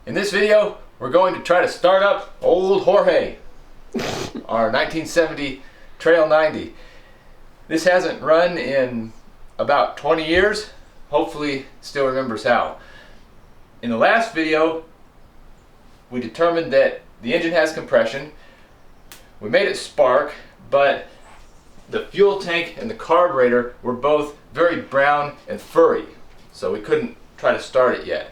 In this video, we're going to try to start up old Horhay, our 1970 Trail 90. This hasn't run in about 20 years. Hopefully still remembers how. In the last video, we determined that the engine has compression. We made it spark, but the fuel tank and the carburetor were both very brown and furry, so we couldn't try to start it yet.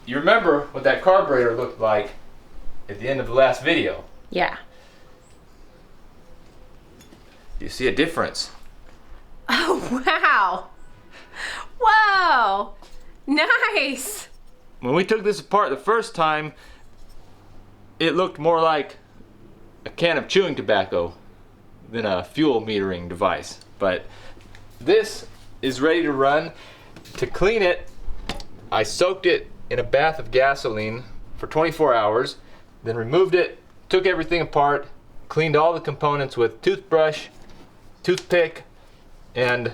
You remember what that carburetor looked like at the end of the last video? Yeah. Do you see a difference? Oh, wow. Whoa. Nice. When we took this apart the first time, it looked more like a can of chewing tobacco than a fuel metering device. But this is ready to run. To clean it, I soaked it in a bath of gasoline for 24 hours, then removed it, took everything apart, cleaned all the components with toothbrush, toothpick, and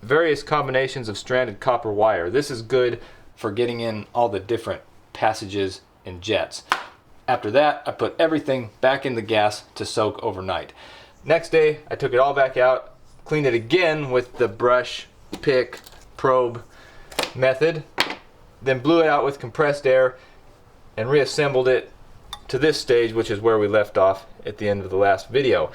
various combinations of stranded copper wire. This is good for getting in all the different passages and jets. After that, I put everything back in the gas to soak overnight. Next day, I took it all back out, cleaned it again with the brush, pick, probe method, then blew it out with compressed air and reassembled it to this stage, which is where we left off at the end of the last video.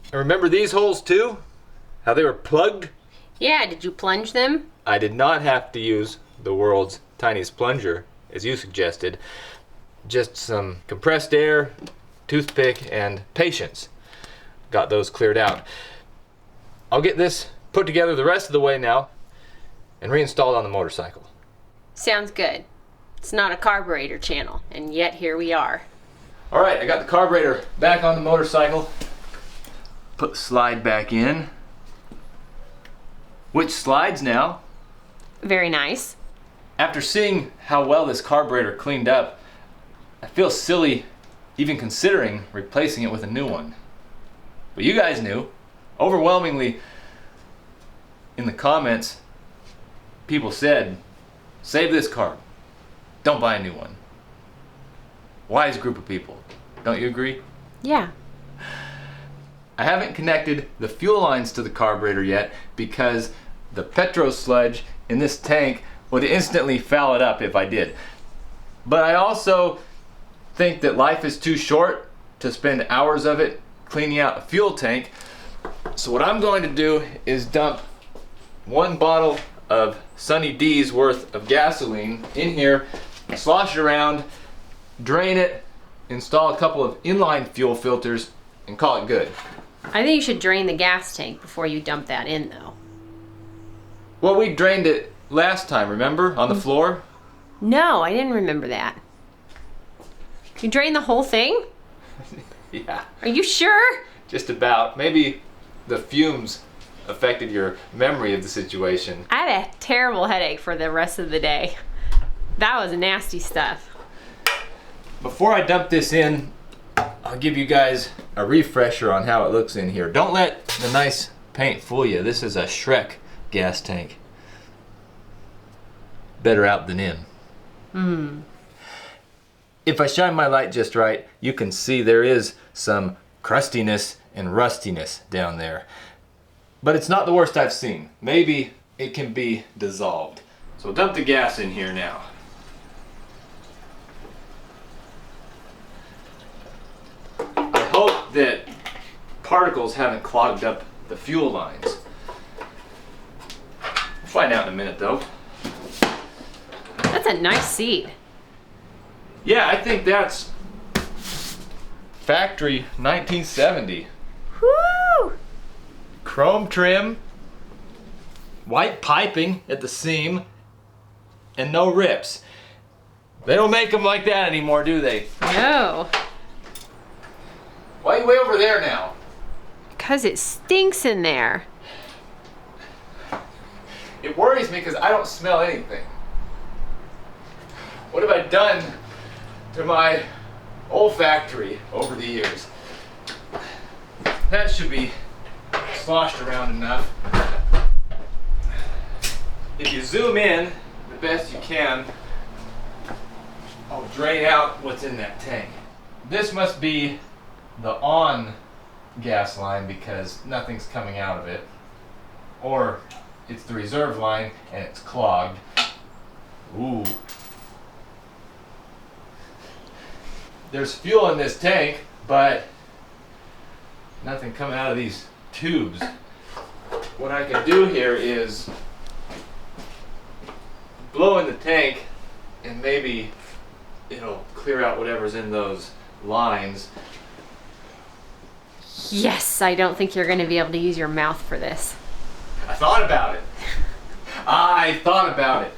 And remember these holes too? How they were plugged? Yeah, did you plunge them? I did not have to use the world's tiniest plunger, as you suggested. Just some compressed air, toothpick, and patience. Got those cleared out. I'll get this put together the rest of the way now and reinstalled on the motorcycle. Sounds good. It's not a carburetor channel, and yet here we are. All right, I got the carburetor back on the motorcycle. Put the slide back in, which slides now. Very nice. After seeing how well this carburetor cleaned up, I feel silly even considering replacing it with a new one. But you guys knew. Overwhelmingly in the comments, people said, save this carb. Don't buy a new one. Wise group of people. Don't you agree? Yeah. I haven't connected the fuel lines to the carburetor yet because the petro sludge in this tank would instantly foul it up if I did. But I also think that life is too short to spend hours of it cleaning out a fuel tank. So what I'm going to do is dump one bottle of Sunny D's worth of gasoline in here, slosh it around, drain it, install a couple of inline fuel filters, and call it good. I think you should drain the gas tank before you dump that in, though. Well, we drained it last time, remember? On the floor? No, I didn't remember that. You drained the whole thing? Yeah. Are you sure? Just about. Maybe the fumes affected your memory of the situation. I had a terrible headache for the rest of the day. That was nasty stuff. Before I dump this in, I'll give you guys a refresher on how it looks in here. Don't let the nice paint fool you. This is a Shrek gas tank. Better out than in. If I shine my light just right, you can see there is some crustiness and rustiness down there. But it's not the worst I've seen. Maybe it can be dissolved. So we'll dump the gas in here now. I hope that particles haven't clogged up the fuel lines. We'll find out in a minute though. That's a nice seat. Yeah, I think that's factory 1970. Woo! Chrome trim, white piping at the seam, and no rips. They don't make them like that anymore, do they? No. Why are you way over there now? Because it stinks in there. It worries me because I don't smell anything. What have I done to my olfactory over the years? That should be sloshed around enough. If you zoom in the best you can, drain out what's in that tank. This must be the on gas line because nothing's coming out of it. Or it's the reserve line and it's clogged. Ooh. There's fuel in this tank, but nothing coming out of these tubes. What I can do here is blow in the tank and maybe it'll clear out whatever's in those lines. Yes, I don't think you're going to be able to use your mouth for this. I thought about it. I thought about it.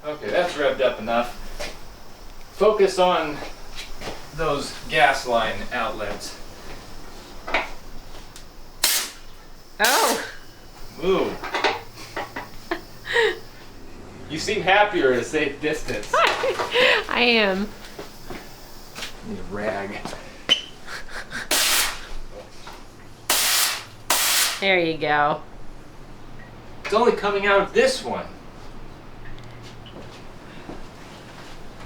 Okay, that's revved up enough. Focus on those gas line outlets. Oh! Ooh. You seem happier at a safe distance. I am. Need a rag. There you go. It's only coming out of this one.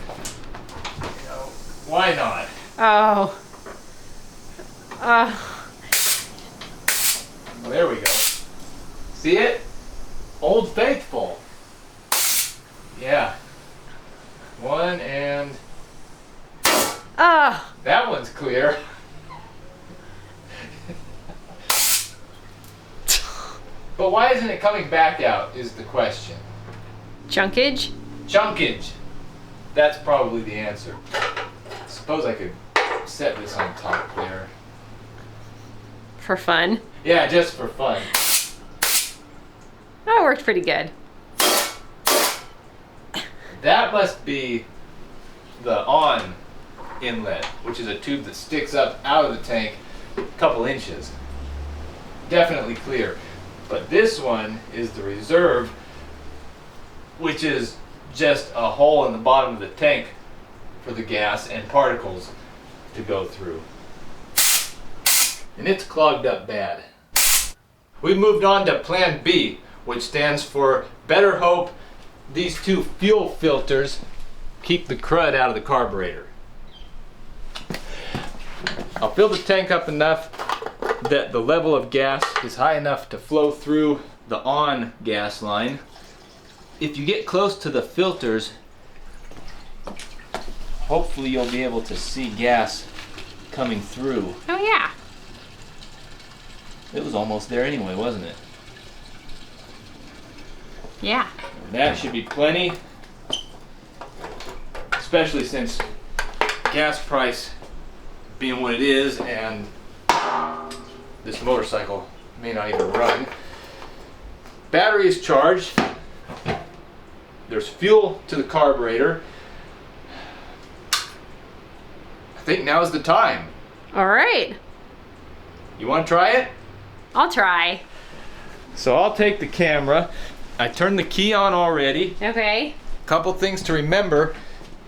You know, why not? Oh. Well, there we go. See it? Old Faithful. Yeah. One and... That one's clear. But why isn't it coming back out is the question. Chunkage? Chunkage. That's probably the answer. Suppose I could set this on top there. For fun. Yeah, just for fun. That worked pretty good. That must be the on inlet, which is a tube that sticks up out of the tank a couple inches. Definitely clear. But this one is the reserve, which is just a hole in the bottom of the tank for the gas and particles to go through. And it's clogged up bad. We moved on to Plan B, which stands for Better Hope these two fuel filters keep the crud out of the carburetor. I'll fill the tank up enough that the level of gas is high enough to flow through the on gas line. If you get close to the filters, hopefully you'll be able to see gas coming through. Oh yeah. It was almost there anyway, wasn't it? Yeah. That should be plenty, especially since gas price being what it is and this motorcycle may not even run. Battery is charged. There's fuel to the carburetor. I think now is the time. All right. You want to try it? I'll try. So I'll take the camera. I turned the key on already. Okay. Couple things to remember.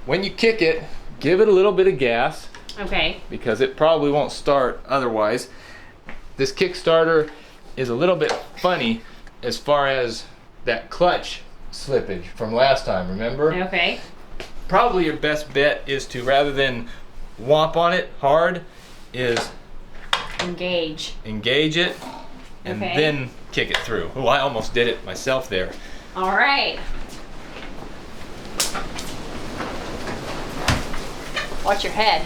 When you kick it, give it a little bit of gas Okay. because it probably won't start otherwise. This Kickstarter is a little bit funny as far as that clutch slippage from last time, remember? Okay. Probably your best bet is to, rather than whomp on it hard, is Engage. engage it and Okay. then kick it through. Oh, I almost did it myself there. All right. Watch your head.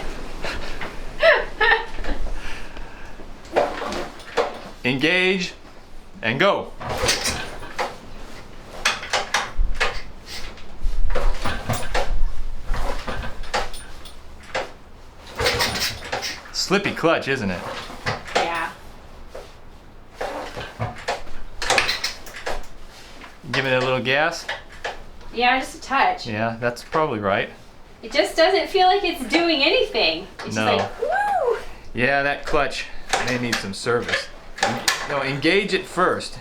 Engage and go. Slippy clutch, isn't it? Yeah. Give it a little gas. Yeah, just a touch. Yeah, that's probably right. It just doesn't feel like it's doing anything. It's No. just like, woo! Yeah, that clutch may need some service. No, engage it first.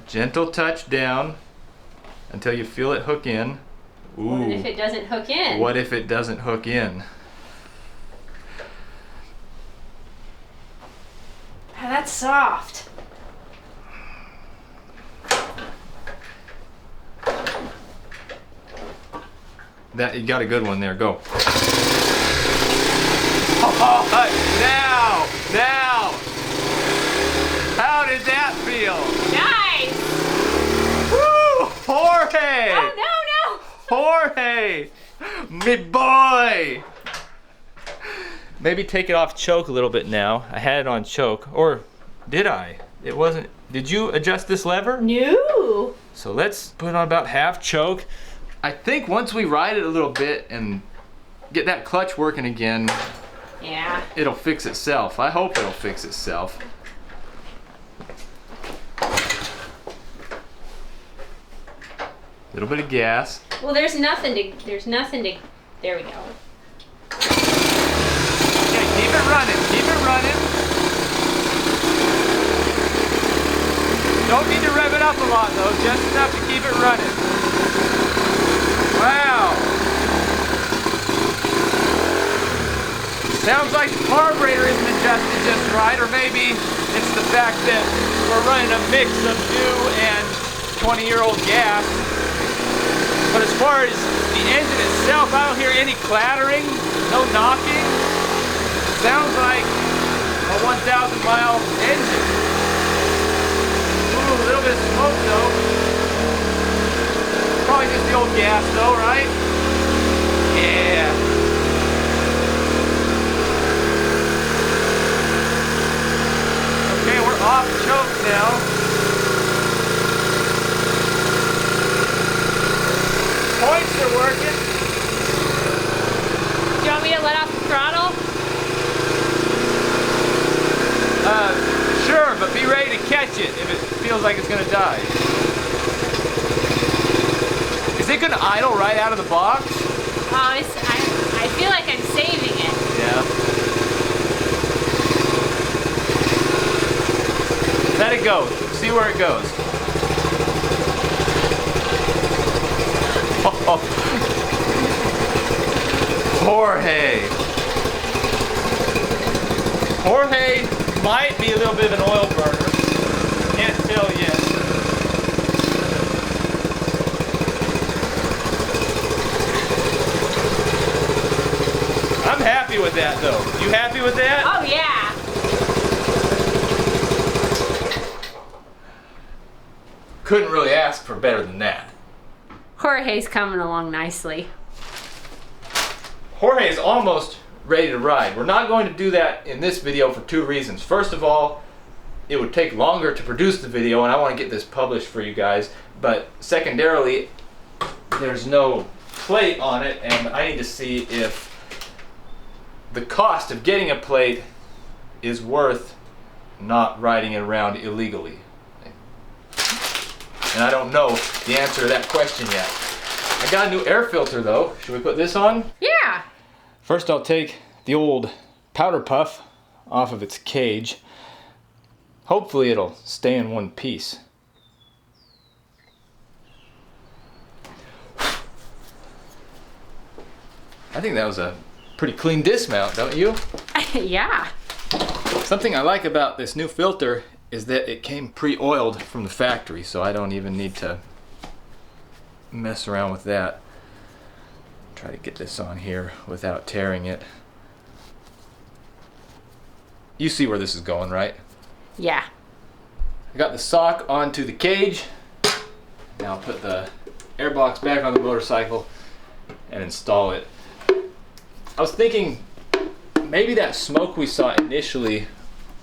Gentle touch down until you feel it hook in. Ooh. What if it doesn't hook in? What if it doesn't hook in? Oh, that's soft. That, you got a good one there, go. Oh, now! How did that feel? Nice! Woo! Horhay! Oh, no! Horhay! Me boy! Maybe take it off choke a little bit now. I had it on choke, or did I? It wasn't. Did you adjust this lever? No! So let's put it on about half choke. I think once we ride it a little bit and get that clutch working again, Yeah. it'll fix itself. I hope it'll fix itself. Little bit of gas. Well, there's nothing to, there we go. Okay, keep it running, keep it running. Don't need to rev it up a lot though, just enough to keep it running. Wow. Sounds like the carburetor isn't adjusted just right, or maybe it's the fact that we're running a mix of new and 20-year-old gas. But as far as the engine itself, I don't hear any clattering, no knocking. Sounds like a 1,000-mile engine. Ooh, a little bit of smoke though. Probably just the old gas though, right? Yeah. Okay, we're off choke now. Points are working. Do you want me to let off the throttle? Sure, but be ready to catch it if it feels like it's gonna die. Is it gonna idle right out of the box? Oh, I feel like I'm saving it. Yeah. Let it go. See where it goes. Oh. Horhay. Horhay might be a little bit of an oil burner. Can't tell yet. I'm happy with that though. You happy with that? Oh yeah. Couldn't really ask for better than that. Horhay's coming along nicely. Horhay is almost ready to ride. We're not going to do that in this video for two reasons. First of all, it would take longer to produce the video and I want to get this published for you guys. But secondarily, there's no plate on it and I need to see if the cost of getting a plate is worth not riding it around illegally. And I don't know the answer to that question yet. I got a new air filter though. Should we put this on? Yeah. First I'll take the old powder puff off of its cage. Hopefully it'll stay in one piece. I think that was a pretty clean dismount, don't you? Yeah. Something I like about this new filter is that it came pre-oiled from the factory, so I don't even need to mess around with that. Try to get this on here without tearing it. You see where this is going, right? Yeah. I got the sock onto the cage. Now I'll put the airbox back on the motorcycle and install it. I was thinking maybe that smoke we saw initially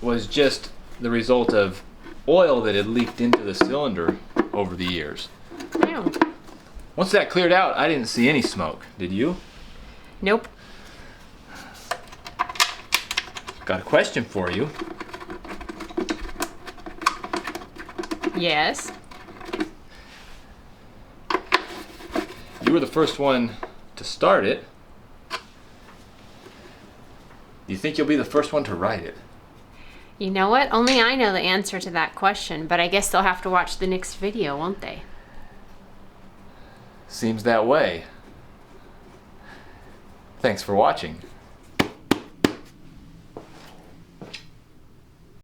was just the result of oil that had leaked into the cylinder over the years. Ew. Once that cleared out, I didn't see any smoke. Did you? Nope. Got a question for you. Yes. You were the first one to start it. Do you think you'll be the first one to ride it? You know what? Only I know the answer to that question, but I guess they'll have to watch the next video, won't they? Seems that way. Thanks for watching.